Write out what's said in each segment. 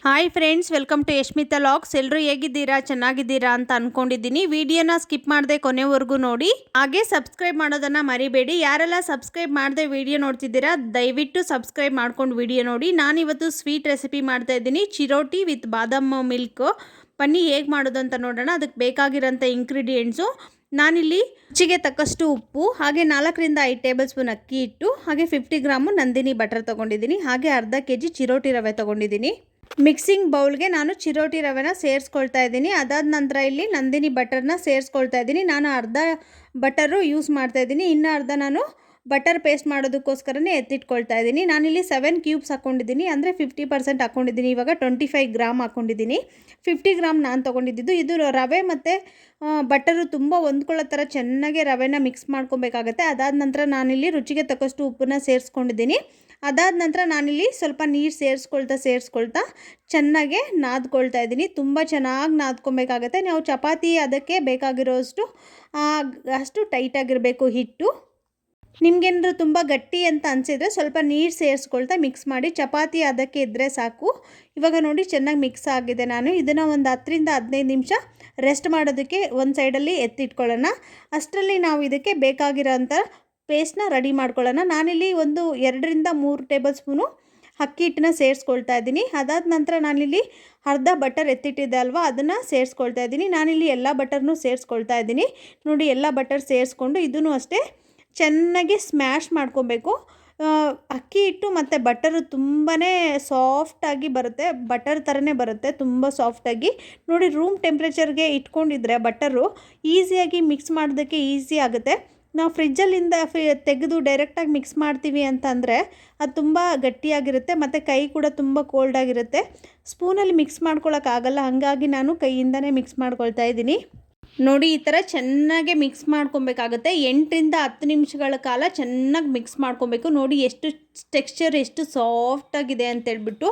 Hi friends, welcome to Yashmita logs. ಎಲ್ಲರೂ ಹೇಗಿದ್ದೀರಾ? ಚೆನ್ನಾಗಿದ್ದೀರಾ ಅಂತ ಅಂದ್ಕೊಂಡಿದ್ದೀನಿ. ವಿಡಿಯೋನ ಸ್ಕಿಪ್ ಮಾಡದೆ ಕೊನೆವರೆಗೂ ನೋಡಿ. ಹಾಗೆ ಸಬ್ಸ್ಕ್ರೈಬ್ ಮಾಡೋದನ್ನು ಮರಿಬೇಡಿ. ಯಾರೆಲ್ಲ ಸಬ್ಸ್ಕ್ರೈಬ್ ಮಾಡದೆ ವಿಡಿಯೋ ನೋಡ್ತಿದ್ದೀರಾ ದಯವಿಟ್ಟು ಸಬ್ಸ್ಕ್ರೈಬ್ ಮಾಡ್ಕೊಂಡು ವಿಡಿಯೋ ನೋಡಿ. ನಾನಿವತ್ತು ಸ್ವೀಟ್ ರೆಸಿಪಿ ಮಾಡ್ತಾ ಇದ್ದೀನಿ, ಚಿರೋಟಿ ವಿತ್ ಬಾದಾಮ್ ಮಿಲ್ಕ್. ಬನ್ನಿ ಹೇಗೆ ಮಾಡೋದು ಅಂತ ನೋಡೋಣ. ಅದಕ್ಕೆ ಬೇಕಾಗಿರೋಂಥ ಇಂಗ್ರೀಡಿಯೆಂಟ್ಸು ನಾನಿಲ್ಲಿ ರುಚಿಗೆ ತಕ್ಕಷ್ಟು ಉಪ್ಪು, ಹಾಗೆ 4ರಿಂದ 5 ಟೇಬಲ್ ಸ್ಪೂನ್ ಅಕ್ಕಿ ಹಿಟ್ಟು, ಹಾಗೆ 50 ಗ್ರಾಮು ನಂದಿನಿ ಬಟರ್ ತೊಗೊಂಡಿದ್ದೀನಿ, ಹಾಗೆ ಅರ್ಧ kg ಚಿರೋಟಿ ರವೆ ತೊಗೊಂಡಿದ್ದೀನಿ. ಮಿಕ್ಸಿಂಗ್ ಬೌಲ್ಗೆ ನಾನು ಚಿರೋಟಿ ರವೆನ ಸೇರಿಸ್ಕೊಳ್ತಾ ಇದ್ದೀನಿ. ಅದಾದ ನಂತರ ಇಲ್ಲಿ ನಂದಿನಿ ಬಟರ್ನ ಸೇರಿಸ್ಕೊಳ್ತಾ ಇದ್ದೀನಿ. ನಾನು ಅರ್ಧ ಬಟರು ಯೂಸ್ ಮಾಡ್ತಾ ಇದ್ದೀನಿ, ಇನ್ನು ಅರ್ಧ ನಾನು ಬಟರ್ ಪೇಸ್ಟ್ ಮಾಡೋದಕ್ಕೋಸ್ಕರನೇ ಎತ್ತಿಟ್ಕೊಳ್ತಾ ಇದ್ದೀನಿ. ನಾನಿಲ್ಲಿ 7 ಕ್ಯೂಬ್ಸ್ ಹಾಕ್ಕೊಂಡಿದ್ದೀನಿ, ಅಂದರೆ 50% ಹಾಕ್ಕೊಂಡಿದ್ದೀನಿ. ಇವಾಗ 25 ಗ್ರಾಮ್ ಹಾಕ್ಕೊಂಡಿದ್ದೀನಿ. 50 ಗ್ರಾಮ್ ನಾನು ತೊಗೊಂಡಿದ್ದು. ಇದು ರವೆ ಮತ್ತು ಬಟರು ತುಂಬ ಹೊಂದ್ಕೊಳ್ಳೋ ಥರ ಚೆನ್ನಾಗಿ ರವೆನ ಮಿಕ್ಸ್ ಮಾಡ್ಕೊಬೇಕಾಗತ್ತೆ. ಅದಾದ ನಂತರ ನಾನಿಲ್ಲಿ ರುಚಿಗೆ ತಕ್ಕಷ್ಟು ಉಪ್ಪನ್ನ ಸೇರಿಸ್ಕೊಂಡಿದ್ದೀನಿ. ಅದಾದ ನಂತರ ನಾನಿಲ್ಲಿ ಸ್ವಲ್ಪ ನೀರು ಸೇರಿಸ್ಕೊಳ್ತಾ ಚೆನ್ನಾಗೆ ನಾದ್ಕೊಳ್ತಾ ಇದ್ದೀನಿ. ತುಂಬ ಚೆನ್ನಾಗಿ ನಾದ್ಕೊಬೇಕಾಗತ್ತೆ. ನಾವು ಚಪಾತಿ ಅದಕ್ಕೆ ಬೇಕಾಗಿರೋಷ್ಟು ಅಷ್ಟು ಟೈಟಾಗಿರಬೇಕು ಹಿಟ್ಟು. ನಿಮಗೇನಾದ್ರು ತುಂಬ ಗಟ್ಟಿ ಅಂತ ಅನಿಸಿದರೆ ಸ್ವಲ್ಪ ನೀರು ಸೇರಿಸ್ಕೊಳ್ತಾ ಮಿಕ್ಸ್ ಮಾಡಿ. ಚಪಾತಿ ಅದಕ್ಕೆ ಇದ್ದರೆ ಸಾಕು. ಇವಾಗ ನೋಡಿ ಚೆನ್ನಾಗಿ ಮಿಕ್ಸ್ ಆಗಿದೆ. ನಾನು ಇದನ್ನು ಒಂದು 10ರಿಂದ 15 ನಿಮಿಷ ರೆಸ್ಟ್ ಮಾಡೋದಕ್ಕೆ ಒಂದು ಸೈಡಲ್ಲಿ ಎತ್ತಿಟ್ಕೊಳ್ಳೋಣ. ಅಷ್ಟರಲ್ಲಿ ನಾವು ಇದಕ್ಕೆ ಬೇಕಾಗಿರೋಂಥ ಪೇಸ್ಟ್ನ ರೆಡಿ ಮಾಡ್ಕೊಳ್ಳೋಣ. ನಾನಿಲ್ಲಿ ಒಂದು 2ರಿಂದ 3 ಟೇಬಲ್ ಸ್ಪೂನು ಅಕ್ಕಿ ಹಿಟ್ಟನ್ನ ಸೇರಿಸ್ಕೊಳ್ತಾ ಇದ್ದೀನಿ. ಅದಾದ ನಂತರ ನಾನಿಲ್ಲಿ ಅರ್ಧ ಬಟರ್ ಎತ್ತಿಟ್ಟಿದ್ದೆ ಅಲ್ವಾ, ಅದನ್ನು ಸೇರಿಸ್ಕೊಳ್ತಾ ಇದ್ದೀನಿ. ನಾನಿಲ್ಲಿ ಎಲ್ಲ ಬಟರ್ನೂ ಸೇರಿಸ್ಕೊಳ್ತಾ ಇದ್ದೀನಿ. ನೋಡಿ, ಎಲ್ಲ ಬಟರ್ ಸೇರಿಸ್ಕೊಂಡು ಇದನ್ನು ಅಷ್ಟೇ ಚೆನ್ನಾಗಿ ಸ್ಮ್ಯಾಶ್ ಮಾಡ್ಕೊಬೇಕು. ಅಕ್ಕಿ ಹಿಟ್ಟು ಮತ್ತು ಬಟರು ತುಂಬಾ ಸಾಫ್ಟಾಗಿ ಬರುತ್ತೆ, ಬಟರ್ ಥರನೇ ಬರುತ್ತೆ, ತುಂಬ ಸಾಫ್ಟಾಗಿ. ನೋಡಿ, ರೂಮ್ ಟೆಂಪ್ರೇಚರ್ಗೆ ಇಟ್ಕೊಂಡಿದ್ರೆ ಬಟರು ಈಸಿಯಾಗಿ ಮಿಕ್ಸ್ ಮಾಡೋದಕ್ಕೆ ಈಸಿ ಆಗುತ್ತೆ. ನಾವು ಫ್ರಿಜ್ಜಲ್ಲಿಂದ ತೆಗೆದು ಡೈರೆಕ್ಟಾಗಿ ಮಿಕ್ಸ್ ಮಾಡ್ತೀವಿ ಅಂತಂದರೆ ಅದು ತುಂಬ ಗಟ್ಟಿಯಾಗಿರುತ್ತೆ ಮತ್ತು ಕೈ ಕೂಡ ತುಂಬ ಕೋಲ್ಡಾಗಿರುತ್ತೆ. ಸ್ಪೂನಲ್ಲಿ ಮಿಕ್ಸ್ ಮಾಡ್ಕೊಳ್ಳೋಕ್ಕಾಗಲ್ಲ, ಹಾಗಾಗಿ ನಾನು ಕೈಯಿಂದನೇ ಮಿಕ್ಸ್ ಮಾಡ್ಕೊಳ್ತಾ ಇದ್ದೀನಿ. ನೋಡಿ, ಈ ಥರ ಚೆನ್ನಾಗಿ ಮಿಕ್ಸ್ ಮಾಡ್ಕೊಬೇಕಾಗುತ್ತೆ. 8ರಿಂದ 10 ನಿಮಿಷಗಳ ಕಾಲ ಚೆನ್ನಾಗಿ ಮಿಕ್ಸ್ ಮಾಡ್ಕೊಬೇಕು. ನೋಡಿ ಎಷ್ಟು ಟೆಕ್ಸ್ಚರ್ ಎಷ್ಟು ಸಾಫ್ಟಾಗಿದೆ ಅಂತೇಳ್ಬಿಟ್ಟು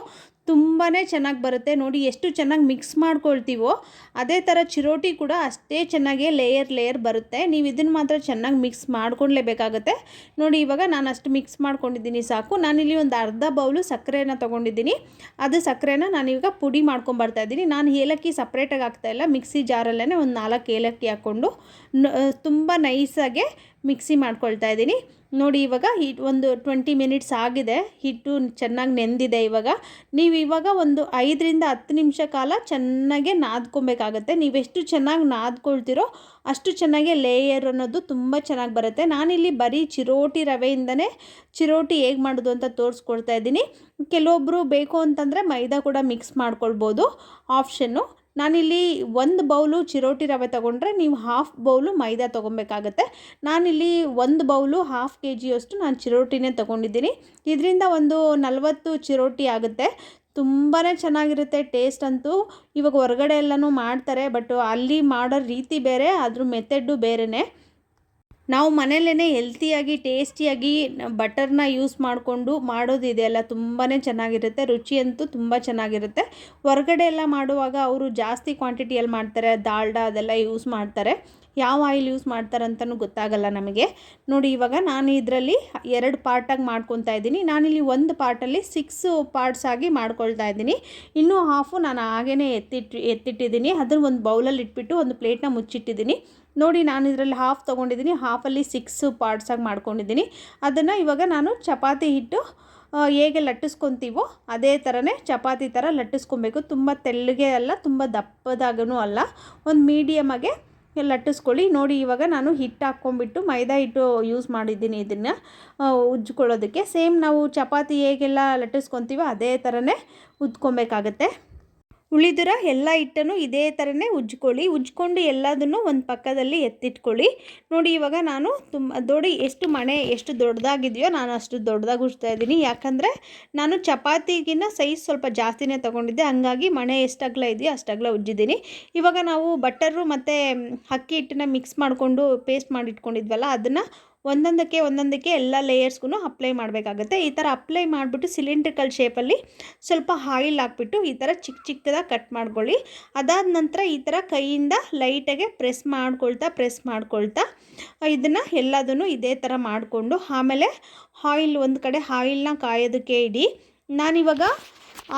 ತುಂಬಾ ಚೆನ್ನಾಗಿ ಬರುತ್ತೆ. ನೋಡಿ ಎಷ್ಟು ಚೆನ್ನಾಗಿ ಮಿಕ್ಸ್ ಮಾಡ್ಕೊಳ್ತೀವೋ ಅದೇ ಥರ ಚಿರೋಟಿ ಕೂಡ ಅಷ್ಟೇ ಚೆನ್ನಾಗಿ ಲೇಯರ್ ಬರುತ್ತೆ. ನೀವು ಇದನ್ನು ಮಾತ್ರ ಚೆನ್ನಾಗಿ ಮಿಕ್ಸ್ ಮಾಡ್ಕೊಳ್ಲೇಬೇಕಾಗತ್ತೆ. ನೋಡಿ, ಇವಾಗ ನಾನು ಅಷ್ಟು ಮಿಕ್ಸ್ ಮಾಡ್ಕೊಂಡಿದ್ದೀನಿ, ಸಾಕು. ನಾನಿಲ್ಲಿ ಒಂದು ಅರ್ಧ ಬೌಲು ಸಕ್ಕರೆನ ತೊಗೊಂಡಿದ್ದೀನಿ. ಅದು ಸಕ್ಕರೆನ ನಾನಿವಾಗ ಪುಡಿ ಮಾಡ್ಕೊಂಬರ್ತಾ ಇದ್ದೀನಿ. ನಾನು ಏಲಕ್ಕಿ ಸಪ್ರೇಟಾಗಿ ಹಾಕ್ತಾಯಿಲ್ಲ, ಮಿಕ್ಸಿ ಜಾರಲ್ಲೇ ಒಂದು 4 ಏಲಕ್ಕಿ ಹಾಕ್ಕೊಂಡು ತುಂಬ ನೈಸಾಗೆ ಮಿಕ್ಸಿ ಮಾಡ್ಕೊಳ್ತಾ ಇದ್ದೀನಿ. ನೋಡಿ, ಇವಾಗ ಒಂದು 20 ಮಿನಿಟ್ಸ್ ಆಗಿದೆ, ಹಿಟ್ಟು ಚೆನ್ನಾಗಿ ನೆಂದಿದೆ. ಇವಾಗ ಒಂದು 5ರಿಂದ 10 ನಿಮಿಷ ಕಾಲ ಚೆನ್ನಾಗೆ ನಾದ್ಕೊಬೇಕಾಗತ್ತೆ. ನೀವೆಷ್ಟು ಚೆನ್ನಾಗಿ ನಾದ್ಕೊಳ್ತೀರೋ ಅಷ್ಟು ಚೆನ್ನಾಗಿ ಲೇಯರ್ ಅನ್ನೋದು ತುಂಬ ಚೆನ್ನಾಗಿ ಬರುತ್ತೆ. ನಾನಿಲ್ಲಿ ಬರೀ ಚಿರೋಟಿ ರವೆಯಿಂದನೇ ಚಿರೋಟಿ ಹೇಗೆ ಮಾಡೋದು ಅಂತ ತೋರಿಸ್ಕೊಡ್ತಾ ಇದ್ದೀನಿ. ಕೆಲವೊಬ್ಬರು ಬೇಕು ಅಂತಂದರೆ ಮೈದಾ ಕೂಡ ಮಿಕ್ಸ್ ಮಾಡ್ಕೊಳ್ಬೋದು, ಆಪ್ಷನ್ನು. ನಾನಿಲ್ಲಿ 1 ಬೌಲು ಚಿರೋಟಿ ರವೆ ತೊಗೊಂಡ್ರೆ ನೀವು 1/2 ಬೌಲು ಮೈದಾ ತೊಗೊಬೇಕಾಗತ್ತೆ. ನಾನಿಲ್ಲಿ 1 ಬೌಲು 1/2 kg ನಾನು ಚಿರೋಟಿನೇ ತೊಗೊಂಡಿದ್ದೀನಿ. ಇದರಿಂದ ಒಂದು 40 ಚಿರೋಟಿ ಆಗುತ್ತೆ. ತುಂಬಾ ಚೆನ್ನಾಗಿರುತ್ತೆ ಟೇಸ್ಟ್ ಅಂತೂ. ಇವಾಗ ಹೊರಗಡೆ ಎಲ್ಲನೂ ಮಾಡ್ತಾರೆ, ಬಟ್ ಅಲ್ಲಿ ಮಾಡೋ ರೀತಿ ಬೇರೆ, ಅದ್ರ ಮೆಥಡು ಬೇರೆಯೇ. ನಾವು ಮನೆಯಲ್ಲೇ ಹೆಲ್ತಿಯಾಗಿ ಟೇಸ್ಟಿಯಾಗಿ ಬಟರ್ನ ಯೂಸ್ ಮಾಡಿಕೊಂಡು ಮಾಡೋದಿದೆಯಲ್ಲ, ತುಂಬಾ ಚೆನ್ನಾಗಿರುತ್ತೆ. ರುಚಿ ಅಂತೂ ತುಂಬ ಚೆನ್ನಾಗಿರುತ್ತೆ. ಹೊರಗಡೆ ಎಲ್ಲ ಮಾಡುವಾಗ ಅವರು ಜಾಸ್ತಿ ಕ್ವಾಂಟಿಟಿಯಲ್ಲಿ ಮಾಡ್ತಾರೆ, ದಾಲ್ಡಾ ಅದೆಲ್ಲ ಯೂಸ್ ಮಾಡ್ತಾರೆ. ಯಾವ ಆಯಿಲ್ ಯೂಸ್ ಮಾಡ್ತಾರೆ ಅಂತಲೂ ಗೊತ್ತಾಗಲ್ಲ ನಮಗೆ. ನೋಡಿ, ಇವಾಗ ನಾನು ಇದರಲ್ಲಿ 2 ಪಾರ್ಟಾಗಿ ಮಾಡ್ಕೊತಾ ಇದ್ದೀನಿ. ನಾನಿಲ್ಲಿ 1 ಪಾರ್ಟಲ್ಲಿ 6 ಪಾರ್ಟ್ಸ್ ಆಗಿ ಮಾಡ್ಕೊಳ್ತಾ ಇದ್ದೀನಿ. ಇನ್ನೂ ಹಾಫು ನಾನು ಹಾಗೇ ಎತ್ತಿಟ್ಟಿದ್ದೀನಿ. ಅದನ್ನು ಒಂದು ಬೌಲಲ್ಲಿ ಇಟ್ಬಿಟ್ಟು ಒಂದು ಪ್ಲೇಟ್ನ ಮುಚ್ಚಿಟ್ಟಿದ್ದೀನಿ. ನೋಡಿ, ನಾನು ಇದರಲ್ಲಿ 1/2 ತೊಗೊಂಡಿದ್ದೀನಿ, 1/2ಅಲ್ಲಿ 6 ಪಾರ್ಟ್ಸಾಗಿ ಮಾಡ್ಕೊಂಡಿದ್ದೀನಿ. ಅದನ್ನು ಇವಾಗ ನಾನು ಚಪಾತಿ ಹಿಟ್ಟು ಹೇಗೆ ಲಟ್ಟಿಸ್ಕೊತೀವೋ ಅದೇ ಥರನೇ ಚಪಾತಿ ಥರ ಲಟ್ಟಿಸ್ಕೊಬೇಕು. ತುಂಬ ತೆಳ್ಳಗೆ ಅಲ್ಲ, ತುಂಬ ದಪ್ಪದಾಗೂ ಅಲ್ಲ, ಒಂದು ಮೀಡಿಯಮಾಗೆ ಲಟ್ಟಿಸ್ಕೊಳ್ಳಿ. ನೋಡಿ, ಇವಾಗ ನಾನು ಹಿಟ್ಟು ಹಾಕ್ಕೊಂಬಿಟ್ಟು ಮೈದಾ ಹಿಟ್ಟು ಯೂಸ್ ಮಾಡಿದ್ದೀನಿ ಇದನ್ನು ಉಜ್ಕೊಳ್ಳೋದಕ್ಕೆ. ಸೇಮ್ ನಾವು ಚಪಾತಿ ಹೇಗೆಲ್ಲ ಲಟ್ಟಿಸ್ಕೊತೀವೋ ಅದೇ ಥರನೇ ಉಜ್ಕೊಬೇಕಾಗತ್ತೆ. ಉಳಿದಿರೋ ಎಲ್ಲ ಹಿಟ್ಟನ್ನು ಇದೇ ಥರನೇ ಉಜ್ಕೊಂಡು ಎಲ್ಲದನ್ನು ಒಂದು ಪಕ್ಕದಲ್ಲಿ ಎತ್ತಿಟ್ಕೊಳ್ಳಿ. ನೋಡಿ, ಇವಾಗ ನಾನು ಎಷ್ಟು ದೊಡ್ಡದಾಗಿದೆಯೋ ನಾನು ಅಷ್ಟು ದೊಡ್ಡದಾಗಿ ಉಜ್ತಾ ಇದ್ದೀನಿ. ಯಾಕಂದರೆ ನಾನು ಚಪಾತಿಗಿನ್ನ ಸೈಜ್ ಸ್ವಲ್ಪ ಜಾಸ್ತಿನೇ ತೊಗೊಂಡಿದ್ದೆ, ಹಂಗಾಗಿ ಮಣೆ ಎಷ್ಟು ಅಗಲ ಇದೆಯೋ ಅಷ್ಟು ಅಗಲ ಉಜ್ಜಿದ್ದೀನಿ. ಇವಾಗ ನಾವು ಬಟರು ಮತ್ತು ಅಕ್ಕಿ ಹಿಟ್ಟನ್ನ ಮಿಕ್ಸ್ ಮಾಡಿಕೊಂಡು ಪೇಸ್ಟ್ ಮಾಡಿಟ್ಕೊಂಡಿದ್ವಲ್ಲ, ಅದನ್ನು ಒಂದೊಂದಕ್ಕೆ ಎಲ್ಲ ಲೇಯರ್ಸ್ಗೂ ಅಪ್ಲೈ ಮಾಡಬೇಕಾಗುತ್ತೆ. ಈ ಥರ ಅಪ್ಲೈ ಮಾಡಿಬಿಟ್ಟು ಸಿಲಿಂಡ್ರಿಕಲ್ ಶೇಪಲ್ಲಿ ಸ್ವಲ್ಪ ಆಯಿಲ್ ಹಾಕ್ಬಿಟ್ಟು ಈ ಥರ ಚಿಕ್ಕದಾಗಿ ಕಟ್ ಮಾಡ್ಕೊಳ್ಳಿ. ಅದಾದ ನಂತರ ಈ ಥರ ಕೈಯಿಂದ ಲೈಟಾಗೆ ಪ್ರೆಸ್ ಮಾಡ್ಕೊಳ್ತಾ ಇದನ್ನು ಎಲ್ಲದನ್ನು ಇದೇ ಥರ ಮಾಡಿಕೊಂಡು ಆಮೇಲೆ ಒಂದು ಕಡೆ ಆಯಿಲ್ನ ಕಾಯೋದಕ್ಕೆ ಇಡಿ. ನಾನಿವಾಗ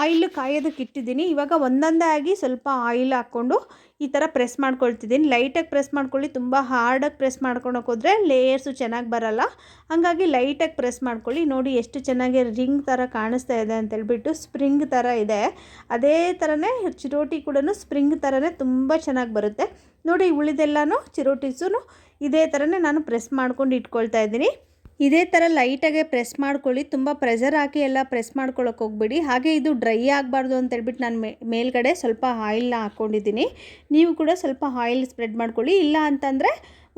ಆಯಿಲ್ ಕಾಯೋದಕ್ಕೆ ಇಟ್ಟಿದ್ದೀನಿ. ಇವಾಗ ಒಂದೊಂದೇ ಆಗಿ ಸ್ವಲ್ಪ ಆಯಿಲ್ ಹಾಕ್ಕೊಂಡು ಈ ಥರ ಪ್ರೆಸ್ ಮಾಡ್ಕೊಳ್ತಿದ್ದೀನಿ. ಲೈಟಾಗಿ ಪ್ರೆಸ್ ಮಾಡ್ಕೊಳ್ಳಿ, ತುಂಬ ಹಾರ್ಡಾಗಿ ಪ್ರೆಸ್ ಮಾಡ್ಕೊಳಕ್ಕೆ ಹೋದರೆ ಲೇಯರ್ಸು ಚೆನ್ನಾಗಿ ಬರಲ್ಲ. ಹಾಗಾಗಿ ಲೈಟಾಗಿ ಪ್ರೆಸ್ ಮಾಡ್ಕೊಳ್ಳಿ. ನೋಡಿ ಎಷ್ಟು ಚೆನ್ನಾಗಿ ರಿಂಗ್ ಥರ ಕಾಣಿಸ್ತಾ ಇದೆ ಅಂತೇಳ್ಬಿಟ್ಟು, ಸ್ಪ್ರಿಂಗ್ ಥರ ಇದೆ. ಅದೇ ಥರನೇ ಚಿರೋಟಿ ಕೂಡ ಸ್ಪ್ರಿಂಗ್ ಥರನೇ ತುಂಬ ಚೆನ್ನಾಗಿ ಬರುತ್ತೆ. ನೋಡಿ ಉಳಿದೆಲ್ಲನೂ ಚಿರೋಟೀಸು ಇದೇ ಥರನೇ ನಾನು ಪ್ರೆಸ್ ಮಾಡ್ಕೊಂಡು ಇಟ್ಕೊಳ್ತಾ ಇದ್ದೀನಿ. ಇದೇ ಥರ ಲೈಟಾಗೆ ಪ್ರೆಸ್ ಮಾಡ್ಕೊಳ್ಳಿ, ತುಂಬ ಪ್ರೆಷರ್ ಹಾಕಿ ಎಲ್ಲ ಪ್ರೆಸ್ ಮಾಡ್ಕೊಳ್ಳೋಕೆ ಹೋಗ್ಬೇಡಿ. ಹಾಗೆ ಇದು ಡ್ರೈ ಆಗಬಾರ್ದು ಅಂತೇಳ್ಬಿಟ್ಟು ನಾನು ಮೇಲ್ಗಡೆ ಸ್ವಲ್ಪ ಆಯಿಲ್ನ ಹಾಕ್ಕೊಂಡಿದ್ದೀನಿ. ನೀವು ಕೂಡ ಸ್ವಲ್ಪ ಆಯಿಲ್ ಸ್ಪ್ರೆಡ್ ಮಾಡ್ಕೊಳ್ಳಿ. ಇಲ್ಲ ಅಂತಂದರೆ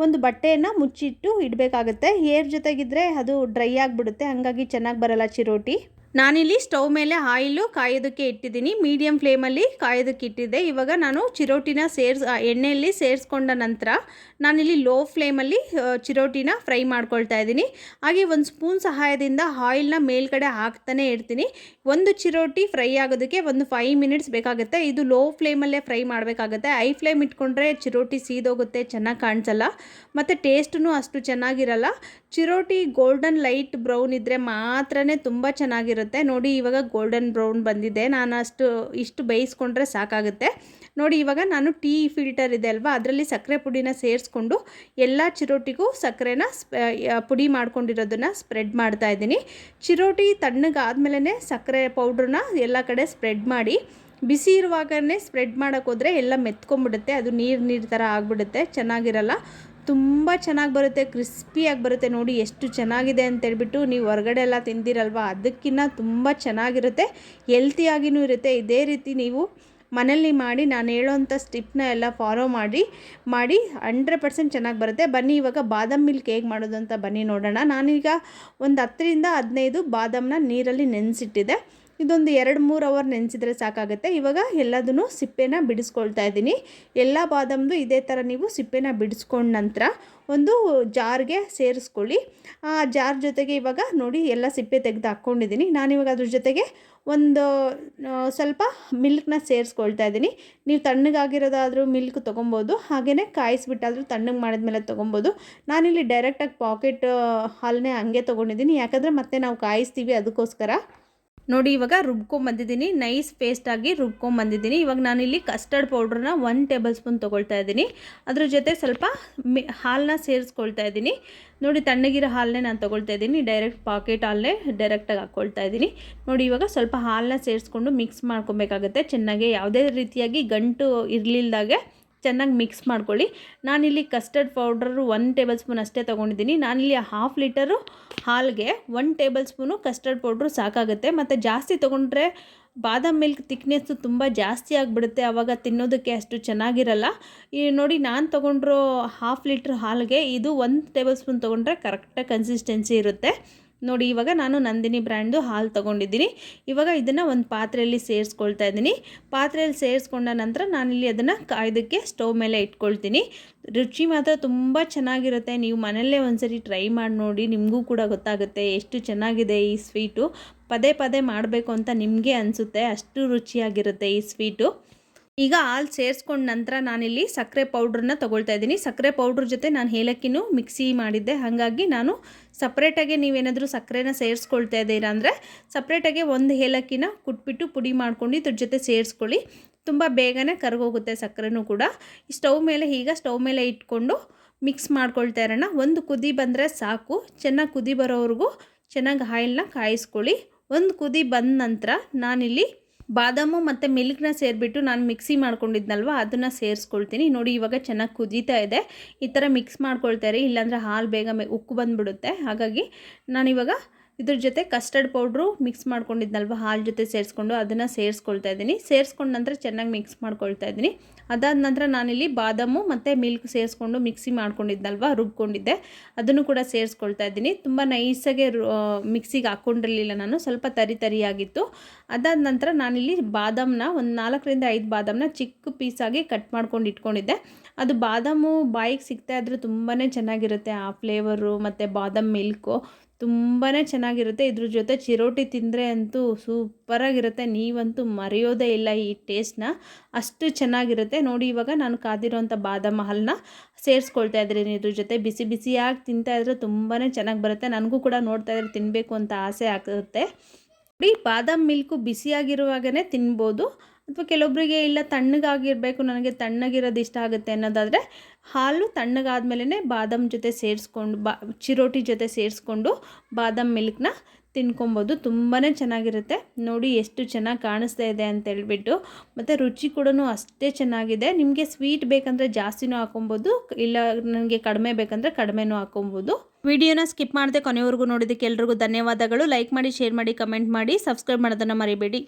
ಒಂದು ಬಟ್ಟೆಯನ್ನು ಮುಚ್ಚಿಟ್ಟು ಇಡಬೇಕಾಗುತ್ತೆ. ಏರ್ ಜೊತೆಗಿದ್ರೆ ಅದು ಡ್ರೈ ಆಗಿಬಿಡುತ್ತೆ, ಹಾಗಾಗಿ ಚೆನ್ನಾಗಿ ಬರಲ್ಲ ಚಿರೋಟಿ. ನಾನಿಲ್ಲಿ ಸ್ಟವ್ ಮೇಲೆ ಆಯಿಲು ಕಾಯೋದಕ್ಕೆ ಇಟ್ಟಿದ್ದೀನಿ. ಮೀಡಿಯಮ್ ಫ್ಲೇಮಲ್ಲಿ ಕಾಯೋದಕ್ಕೆ ಇಟ್ಟಿದ್ದೆ. ಇವಾಗ ನಾನು ಚಿರೋಟಿನ ಎಣ್ಣೆಯಲ್ಲಿ ಸೇರಿಸ್ಕೊಂಡ ನಂತರ ನಾನಿಲ್ಲಿ ಲೋ ಫ್ಲೇಮಲ್ಲಿ ಚಿರೋಟಿನ ಫ್ರೈ ಮಾಡ್ಕೊಳ್ತಾ ಇದ್ದೀನಿ. ಹಾಗೆ ಒಂದು ಸ್ಪೂನ್ ಸಹಾಯದಿಂದ ಆಯಿಲ್ನ ಮೇಲ್ಗಡೆ ಹಾಕ್ತಾನೆ ಇರ್ತೀನಿ. ಒಂದು ಚಿರೋಟಿ ಫ್ರೈ ಆಗೋದಕ್ಕೆ ಒಂದು 5 ಮಿನಿಟ್ಸ್ ಬೇಕಾಗುತ್ತೆ. ಇದು ಲೋ ಫ್ಲೇಮಲ್ಲೇ ಫ್ರೈ ಮಾಡಬೇಕಾಗುತ್ತೆ. ಹೈ ಫ್ಲೇಮ್ ಇಟ್ಕೊಂಡ್ರೆ ಚಿರೋಟಿ ಸೀದೋಗುತ್ತೆ, ಚೆನ್ನಾಗಿ ಕಾಣಿಸಲ್ಲ, ಮತ್ತು ಟೇಸ್ಟೂ ಅಷ್ಟು ಚೆನ್ನಾಗಿರಲ್ಲ. ಚಿರೋಟಿ ಗೋಲ್ಡನ್ ಲೈಟ್ ಬ್ರೌನ್ ಇದ್ದರೆ ಮಾತ್ರನೇ ತುಂಬ ಚೆನ್ನಾಗಿರುತ್ತೆ. ನೋಡಿ ಇವಾಗ ಗೋಲ್ಡನ್ ಬ್ರೌನ್ ಬಂದಿದೆ. ನಾನು ಇಷ್ಟು ಬೇಯಿಸ್ಕೊಂಡ್ರೆ ಸಾಕಾಗುತ್ತೆ. ನೋಡಿ ಇವಾಗ ನಾನು ಟೀ ಫಿಲ್ಟರ್ ಇದೆ ಅಲ್ವಾ, ಅದರಲ್ಲಿ ಸಕ್ಕರೆ ಪುಡಿನ ಸೇರಿಸ್ಕೊಂಡು ಎಲ್ಲ ಚಿರೋಟಿಗೂ ಸಕ್ಕರೆನ ಪುಡಿ ಮಾಡ್ಕೊಂಡಿರೋದನ್ನು ಸ್ಪ್ರೆಡ್ ಮಾಡ್ತಾ ಇದ್ದೀನಿ. ಚಿರೋಟಿ ತಣ್ಣಗಾದ್ಮೇಲೆ ಸಕ್ಕರೆ ಪೌಡ್ರನ್ನ ಎಲ್ಲ ಕಡೆ ಸ್ಪ್ರೆಡ್ ಮಾಡಿ. ಬಿಸಿ ಇರುವಾಗಲೇ ಸ್ಪ್ರೆಡ್ ಮಾಡೋಕ್ಕೋದ್ರೆ ಎಲ್ಲ ಮೆತ್ಕೊಂಡ್ಬಿಡುತ್ತೆ, ಅದು ನೀರು ಥರ ಆಗಿಬಿಡುತ್ತೆ, ಚೆನ್ನಾಗಿರಲ್ಲ. ತುಂಬ ಚೆನ್ನಾಗಿ ಬರುತ್ತೆ, ಕ್ರಿಸ್ಪಿಯಾಗಿ ಬರುತ್ತೆ. ನೋಡಿ ಎಷ್ಟು ಚೆನ್ನಾಗಿದೆ ಅಂತೇಳ್ಬಿಟ್ಟು ನೀವು ಹೊರಗಡೆ ಎಲ್ಲ ತಿಂದಿರಲ್ವ, ಅದಕ್ಕಿಂತ ತುಂಬ ಚೆನ್ನಾಗಿರುತ್ತೆ, ಹೆಲ್ತಿಯಾಗಿಯೂ ಇರುತ್ತೆ. ಇದೇ ರೀತಿ ನೀವು ಮನೇಲಿ ಮಾಡಿ ನಾನು ಹೇಳೋವಂಥ ಸ್ಟಿಪ್ನ ಎಲ್ಲ ಫಾಲೋ ಮಾಡಿ 100% ಚೆನ್ನಾಗಿ ಬರುತ್ತೆ. ಬನ್ನಿ ಇವಾಗ ಬಾದಾಮ್ ಮಿಲ್ಕ್ ಹೇಗೆ ಮಾಡೋದು ಅಂತ ಬನ್ನಿ ನೋಡೋಣ. ನಾನೀಗ ಒಂದು 10ರಿಂದ 15 ಬಾದಾಮನ್ನ ನೀರಲ್ಲಿ ನೆನೆಸಿಟ್ಟಿದ್ದೆ. ಇದೊಂದು 2-3 ಅವರ್ ನೆನೆಸಿದ್ರೆ ಸಾಕಾಗುತ್ತೆ. ಇವಾಗ ಎಲ್ಲದನ್ನು ಸಿಪ್ಪೆನ ಬಿಡಿಸ್ಕೊಳ್ತಾ ಇದ್ದೀನಿ. ಎಲ್ಲ ಬಾದಾಮ್ದು ಇದೇ ಥರ ನೀವು ಸಿಪ್ಪೆನ ಬಿಡಿಸ್ಕೊಂಡ ನಂತರ ಒಂದು ಜಾರ್ಗೆ ಸೇರಿಸ್ಕೊಳ್ಳಿ. ಆ ಜಾರ್ ಜೊತೆಗೆ ಇವಾಗ ನೋಡಿ ಎಲ್ಲ ಸಿಪ್ಪೆ ತೆಗೆದು ಹಾಕ್ಕೊಂಡಿದ್ದೀನಿ. ನಾನಿವಾಗ ಅದ್ರ ಜೊತೆಗೆ ಒಂದು ಸ್ವಲ್ಪ ಮಿಲ್ಕ್ನ ಸೇರಿಸ್ಕೊಳ್ತಾ ಇದ್ದೀನಿ. ನೀವು ತಣ್ಣಗಾಗಿರೋದಾದರೂ ಮಿಲ್ಕ್ ತೊಗೊಬೋದು, ಹಾಗೆಯೇ ಕಾಯಿಸ್ಬಿಟ್ಟಾದರೂ ತಣ್ಣಗೆ ಮಾಡಿದ್ಮೇಲೆ ತೊಗೊಬೋದು. ನಾನಿಲ್ಲಿ ಡೈರೆಕ್ಟಾಗಿ ಪಾಕೆಟ್ ಹಾಲನ್ನೇ ಹಂಗೆ ತೊಗೊಂಡಿದ್ದೀನಿ, ಯಾಕಂದರೆ ಮತ್ತೆ ನಾವು ಕಾಯಿಸ್ತೀವಿ, ಅದಕ್ಕೋಸ್ಕರ. ನೋಡಿ ಇವಾಗ ರುಬ್ಕೊಂಬಂದಿದ್ದೀನಿ, ನೈಸ್ ಪೇಸ್ಟಾಗಿ ರುಬ್ಕೊಂಬಂದಿದ್ದೀನಿ. ಇವಾಗ ನಾನಿಲ್ಲಿ ಕಸ್ಟರ್ಡ್ ಪೌಡ್ರನ್ನ 1 ಟೇಬಲ್ ಸ್ಪೂನ್ ತೊಗೊಳ್ತಾ ಇದ್ದೀನಿ. ಅದ್ರ ಜೊತೆ ಸ್ವಲ್ಪ ಹಾಲನ್ನ ಸೇರಿಸ್ಕೊಳ್ತಾ ಇದ್ದೀನಿ. ನೋಡಿ ತಣ್ಣಗಿರೋ ಹಾಲನ್ನೇ ನಾನು ತೊಗೊಳ್ತಾ ಇದ್ದೀನಿ, ಡೈರೆಕ್ಟ್ ಪಾಕೆಟ್ ಹಾಲನ್ನೇ ಡೈರೆಕ್ಟಾಗಿ ಹಾಕ್ಕೊಳ್ತಾ ಇದ್ದೀನಿ. ನೋಡಿ ಇವಾಗ ಸ್ವಲ್ಪ ಹಾಲನ್ನ ಸೇರಿಸ್ಕೊಂಡು ಮಿಕ್ಸ್ ಮಾಡ್ಕೊಬೇಕಾಗುತ್ತೆ ಚೆನ್ನಾಗಿ, ಯಾವುದೇ ರೀತಿಯಾಗಿ ಗಂಟು ಇರಲಿಲ್ದಾಗೆ ಚೆನ್ನಾಗಿ ಮಿಕ್ಸ್ ಮಾಡ್ಕೊಳ್ಳಿ. ನಾನಿಲ್ಲಿ ಕಸ್ಟರ್ಡ್ ಪೌಡ್ರು 1 ಟೇಬಲ್ ಸ್ಪೂನ್ ಅಷ್ಟೇ ತೊಗೊಂಡಿದ್ದೀನಿ. ನಾನಿಲ್ಲಿ 1/2 ಲೀಟರು ಹಾಲಿಗೆ 1 ಟೇಬಲ್ ಸ್ಪೂನು ಕಸ್ಟರ್ಡ್ ಪೌಡ್ರು ಸಾಕಾಗುತ್ತೆ. ಮತ್ತು ಜಾಸ್ತಿ ತೊಗೊಂಡ್ರೆ ಬಾದಾಮ್ ಮಿಲ್ಕ್ ತಿಕ್ನೆಸ್ಸು ತುಂಬ ಜಾಸ್ತಿ ಆಗಿಬಿಡುತ್ತೆ, ಆವಾಗ ತಿನ್ನೋದಕ್ಕೆ ಅಷ್ಟು ಚೆನ್ನಾಗಿರಲ್ಲ. ಈ ನೋಡಿ ನಾನು ತೊಗೊಂಡಿರೋ 1/2 ಲೀಟ್ರ್ ಹಾಲಿಗೆ ಇದು 1 ಟೇಬಲ್ ಸ್ಪೂನ್ ತೊಗೊಂಡ್ರೆ ಕರೆಕ್ಟಾಗಿ ಕನ್ಸಿಸ್ಟೆನ್ಸಿ ಇರುತ್ತೆ. ನೋಡಿ ಇವಾಗ ನಾನು ನಂದಿನಿ ಬ್ರ್ಯಾಂಡ್ದು ಹಾಲು ತೊಗೊಂಡಿದ್ದೀನಿ. ಇವಾಗ ಇದನ್ನು ಒಂದು ಪಾತ್ರೆಯಲ್ಲಿ ಸೇರಿಸ್ಕೊಳ್ತಾ ಇದ್ದೀನಿ. ಪಾತ್ರೆಯಲ್ಲಿ ಸೇರಿಸ್ಕೊಂಡ ನಂತರ ನಾನಿಲ್ಲಿ ಅದನ್ನು ಕಾಯೋದಕ್ಕೆ ಸ್ಟವ್ ಮೇಲೆ ಇಟ್ಕೊಳ್ತೀನಿ. ರುಚಿ ಮಾತ್ರ ತುಂಬ ಚೆನ್ನಾಗಿರುತ್ತೆ. ನೀವು ಮನೆಯಲ್ಲೇ ಒಂದ್ಸರಿ ಟ್ರೈ ಮಾಡಿ ನೋಡಿ, ನಿಮಗೂ ಕೂಡ ಗೊತ್ತಾಗುತ್ತೆ ಎಷ್ಟು ಚೆನ್ನಾಗಿದೆ ಈ ಸ್ವೀಟು. ಪದೇ ಪದೇ ಮಾಡಬೇಕು ಅಂತ ನಿಮಗೆ ಅನಿಸುತ್ತೆ, ಅಷ್ಟು ರುಚಿಯಾಗಿರುತ್ತೆ ಈ ಸ್ವೀಟು. ಈಗ ಹಾಲು ಸೇರಿಸ್ಕೊಂಡ ನಂತರ ನಾನಿಲ್ಲಿ ಸಕ್ಕರೆ ಪೌಡ್ರನ್ನ ತೊಗೊಳ್ತಾ ಇದ್ದೀನಿ. ಸಕ್ಕರೆ ಪೌಡ್ರ್ ಜೊತೆ ನಾನು ಏಲಕ್ಕಿನೂ ಮಿಕ್ಸಿ ಮಾಡಿದ್ದೆ, ಹಾಗಾಗಿ ನಾನು ಸಪ್ರೇಟಾಗಿ ನೀವೇನಾದರೂ ಸಕ್ಕರೆನ ಸೇರಿಸ್ಕೊಳ್ತಾ ಇದ್ದೀರಾ ಅಂದರೆ ಸಪ್ರೇಟಾಗಿ ಒಂದು ಏಲಕ್ಕಿನ ಕುಟ್ಬಿಟ್ಟು ಪುಡಿ ಮಾಡ್ಕೊಂಡು ಇದ್ರ ಜೊತೆ ಸೇರಿಸ್ಕೊಳ್ಳಿ. ತುಂಬ ಬೇಗನೆ ಕರಗೋಗುತ್ತೆ ಸಕ್ಕರೆನೂ ಕೂಡ. ಸ್ಟವ್ ಮೇಲೆ ಇಟ್ಕೊಂಡು ಮಿಕ್ಸ್ ಮಾಡ್ಕೊಳ್ತಾ ಇರೋಣ. ಒಂದು ಕುದಿ ಬಂದರೆ ಸಾಕು, ಚೆನ್ನಾಗಿ ಕುದಿ ಬರೋವರೆಗೂ ಚೆನ್ನಾಗಿ ಆಯಿಲ್ನ ಕಾಯಿಸ್ಕೊಳ್ಳಿ. ಒಂದು ಕುದಿ ಬಂದ ನಂತರ ನಾನಿಲ್ಲಿ ಬಾದಾಮು ಮತ್ತು ಮಿಲ್ಕ್ನ ಸೇರಿಬಿಟ್ಟು ನಾನು ಮಿಕ್ಸಿ ಮಾಡ್ಕೊಂಡಿದ್ನಲ್ವ ಅದನ್ನು ಸೇರಿಸ್ಕೊಳ್ತೀನಿ. ನೋಡಿ ಇವಾಗ ಚೆನ್ನಾಗಿ ಕುದೀತಾ ಇದೆ. ಈ ಥರ ಮಿಕ್ಸ್ ಮಾಡ್ಕೊಳ್ತಾರೆ, ಇಲ್ಲಾಂದರೆ ಹಾಲು ಬೇಗ ಉಕ್ಕು ಬಂದುಬಿಡುತ್ತೆ. ಹಾಗಾಗಿ ನಾನಿವಾಗ ಇದ್ರ ಜೊತೆ ಕಸ್ಟರ್ಡ್ ಪೌಡ್ರು ಮಿಕ್ಸ್ ಮಾಡ್ಕೊಂಡಿದ್ನಲ್ವ ಹಾಲು ಜೊತೆ ಸೇರಿಸ್ಕೊಂಡು ಅದನ್ನು ಸೇರಿಸ್ಕೊಳ್ತಾ ಇದ್ದೀನಿ. ಸೇರಿಸ್ಕೊಂಡ ನಂತರ ಚೆನ್ನಾಗಿ ಮಿಕ್ಸ್ ಮಾಡ್ಕೊಳ್ತಾ ಇದ್ದೀನಿ. ಅದಾದ ನಂತರ ನಾನಿಲ್ಲಿ ಬಾದಾಮು ಮತ್ತು ಮಿಲ್ಕ್ ಸೇರಿಸ್ಕೊಂಡು ಮಿಕ್ಸಿ ಮಾಡ್ಕೊಂಡಿದ್ನಲ್ವ ರುಬ್ಕೊಂಡಿದ್ದೆ, ಅದನ್ನು ಕೂಡ ಸೇರಿಸ್ಕೊಳ್ತಾ ಇದ್ದೀನಿ. ತುಂಬ ನೈಸಾಗೆ ಮಿಕ್ಸಿಗೆ ಹಾಕ್ಕೊಂಡಿರಲಿಲ್ಲ ನಾನು, ಸ್ವಲ್ಪ ತರಿಯಾಗಿತ್ತು. ಅದಾದ ನಂತರ ನಾನಿಲ್ಲಿ ಬಾದಾಮನ್ನ ಒಂದು 4ರಿಂದ 5 ಬಾದಾಮನ್ನ ಚಿಕ್ಕ ಪೀಸಾಗಿ ಕಟ್ ಮಾಡ್ಕೊಂಡು ಇಟ್ಕೊಂಡಿದ್ದೆ. ಅದು ಬಾದಾಮು ಬಾಯಿಗೆ ಸಿಗ್ತಾ ಇದ್ದರೆ ತುಂಬಾ ಚೆನ್ನಾಗಿರುತ್ತೆ ಆ ಫ್ಲೇವರು, ಮತ್ತು ಬಾದಾಮ್ ಮಿಲ್ಕು ತುಂಬಾ ಚೆನ್ನಾಗಿರುತ್ತೆ. ಇದ್ರ ಜೊತೆ ಚಿರೋಟಿ ತಿಂದರೆ ಅಂತೂ ಸೂಪರಾಗಿರುತ್ತೆ, ನೀವಂತೂ ಮರೆಯೋದೇ ಇಲ್ಲ ಈ ಟೇಸ್ಟ್ನ, ಅಷ್ಟು ಚೆನ್ನಾಗಿರುತ್ತೆ. ನೋಡಿ ಇವಾಗ ನಾನು ಕಾದಿರೋಂಥ ಬಾದಾಮ್ ಹಾಲನ್ನ ಸೇರಿಸ್ಕೊಳ್ತಾ ಇದ್ದೀನಿ. ಇದ್ರ ಜೊತೆ ಬಿಸಿ ಬಿಸಿಯಾಗಿ ತಿಂತಾಯಿದ್ರೆ ತುಂಬಾ ಚೆನ್ನಾಗಿ ಬರುತ್ತೆ. ನನಗೂ ಕೂಡ ನೋಡ್ತಾ ಇದ್ರೆ ತಿನ್ನಬೇಕು ಅಂತ ಆಸೆ ಆಗುತ್ತೆ. ನೋಡಿ ಬಾದಾಮ್ ಮಿಲ್ಕು ಬಿಸಿಯಾಗಿರುವಾಗಲೇ ತಿನ್ಬೋದು, ಅಥವಾ ಕೆಲವೊಬ್ಬರಿಗೆ ಇಲ್ಲ ತಣ್ಣಗಾಗಿರಬೇಕು, ನನಗೆ ತಣ್ಣಗಿರೋದು ಇಷ್ಟ ಆಗುತ್ತೆ ಅನ್ನೋದಾದರೆ ಹಾಲು ತಣ್ಣಗಾದ್ಮೇಲೆ ಬಾದಾಮ್ ಜೊತೆ ಸೇರಿಸ್ಕೊಂಡು ಚಿರೋಟಿ ಜೊತೆ ಸೇರಿಸ್ಕೊಂಡು ಬಾದಾಮ್ ಮಿಲ್ಕ್ನ ತಿನ್ಕೊಬೋದು. ತುಂಬಾ ಚೆನ್ನಾಗಿರುತ್ತೆ. ನೋಡಿ ಎಷ್ಟು ಚೆನ್ನಾಗಿ ಕಾಣಿಸ್ತಾ ಇದೆ ಅಂತ ಹೇಳ್ಬಿಟ್ಟು, ಮತ್ತು ರುಚಿ ಕೂಡ ಅಷ್ಟೇ ಚೆನ್ನಾಗಿದೆ. ನಿಮಗೆ ಸ್ವೀಟ್ ಬೇಕಂದರೆ ಜಾಸ್ತಿನೂ ಹಾಕೊಬೋದು, ಇಲ್ಲ ನನಗೆ ಕಡಿಮೆ ಬೇಕಂದರೆ ಕಡಿಮೆನೂ ಹಾಕೊಬೋದು. ವಿಡಿಯೋನ ಸ್ಕಿಪ್ ಮಾಡದೆ ಕೊನೆವರೆಗೂ ನೋಡಿದ್ದಕ್ಕೆ ಎಲ್ರಿಗೂ ಧನ್ಯವಾದಗಳು. ಲೈಕ್ ಮಾಡಿ, ಶೇರ್ ಮಾಡಿ, ಕಮೆಂಟ್ ಮಾಡಿ, ಸಬ್ಸ್ಕ್ರೈಬ್ ಮಾಡೋದನ್ನು ಮರಿಬೇಡಿ.